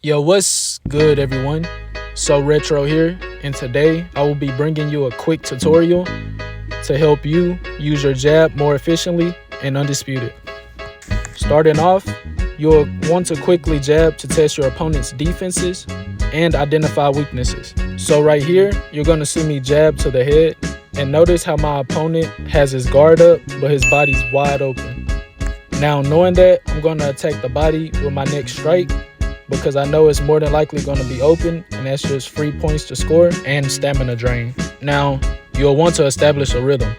Yo, what's good everyone? So Retro here, and today I will be bringing you a quick tutorial to help you use your jab more efficiently in Undisputed. Starting off, you'll want to quickly jab to test your opponent's defenses and identify weaknesses. So right here, you're going to see me jab to the head, and notice how my opponent has his guard up but his body's wide open. Now knowing that, I'm going to attack the body with my next strike because I know it's more than likely going to be open, and that's just free points to score and stamina drain. Now you'll want to establish a rhythm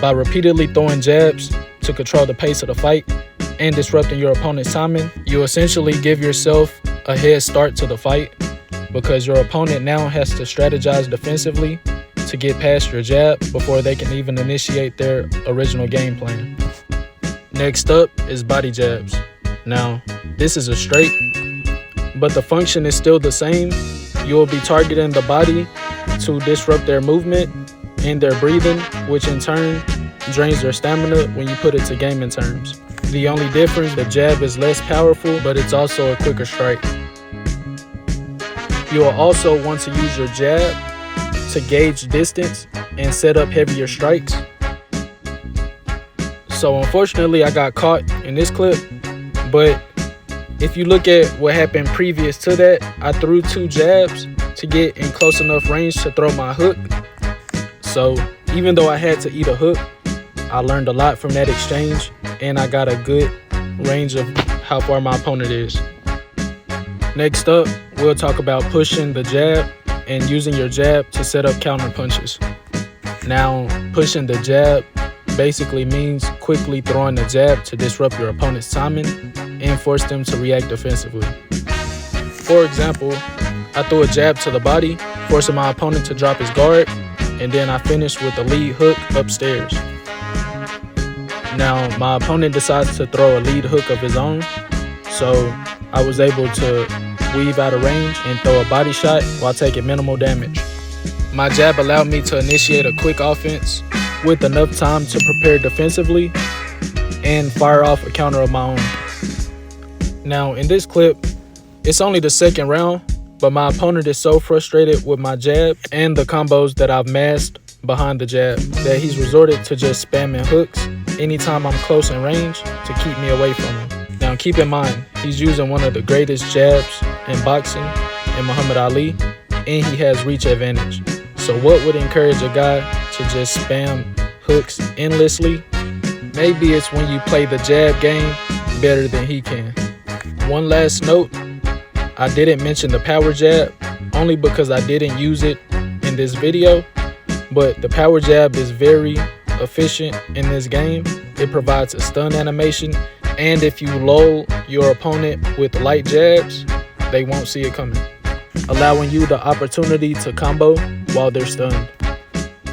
by repeatedly throwing jabs to control the pace of the fight and disrupting your opponent's timing. You essentially give yourself a head start to the fight because your opponent now has to strategize defensively to get past your jab before they can even initiate their original game plan. Next up is body jabs. Now, this is a straight, but the function is still the same. You'll be targeting the body to disrupt their movement and their breathing, which in turn drains their stamina when you put it to gaming terms. The only difference, the jab is less powerful, but it's also a quicker strike. You'll also want to use your jab to gauge distance and set up heavier strikes. So unfortunately, I got caught in this clip, but if you look at what happened previous to that, I threw 2 jabs to get in close enough range to throw my hook. So even though I had to eat a hook, I learned a lot from that exchange, and I got a good range of how far my opponent is. Next up, we'll talk about pushing the jab and using your jab to set up counter punches. Now, pushing the jab basically means quickly throwing the jab to disrupt your opponent's timing and force them to react defensively. For example, I threw a jab to the body, forcing my opponent to drop his guard, and then I finished with a lead hook upstairs. Now, my opponent decides to throw a lead hook of his own, so I was able to weave out of range and throw a body shot while taking minimal damage. My jab allowed me to initiate a quick offense with enough time to prepare defensively and fire off a counter of my own. Now, in this clip, it's only the second round, but my opponent is so frustrated with my jab and the combos that I've masked behind the jab that he's resorted to just spamming hooks anytime I'm close in range to keep me away from him. Now keep in mind, he's using one of the greatest jabs in boxing in Muhammad Ali, and he has reach advantage. So what would encourage a guy to just spam hooks endlessly? Maybe it's when you play the jab game better than he can. One last note, I didn't mention the power jab only because I didn't use it in this video, but the power jab is very efficient in this game. It provides a stun animation, and if you lull your opponent with light jabs, they won't see it coming, allowing you the opportunity to combo while they're stunned.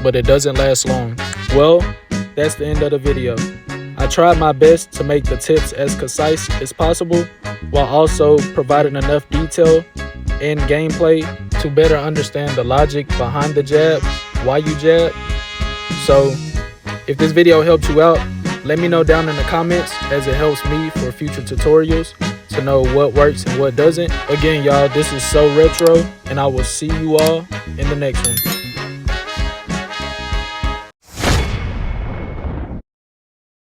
But it doesn't last long. Well, that's the end of the video. I tried my best to make the tips as concise as possible while also providing enough detail and gameplay to better understand the logic behind the jab, why you jab. So if this video helped you out, let me know down in the comments, as it helps me for future tutorials to know what works and what doesn't. Again, y'all, this is So Retro, and I will see you all in the next one.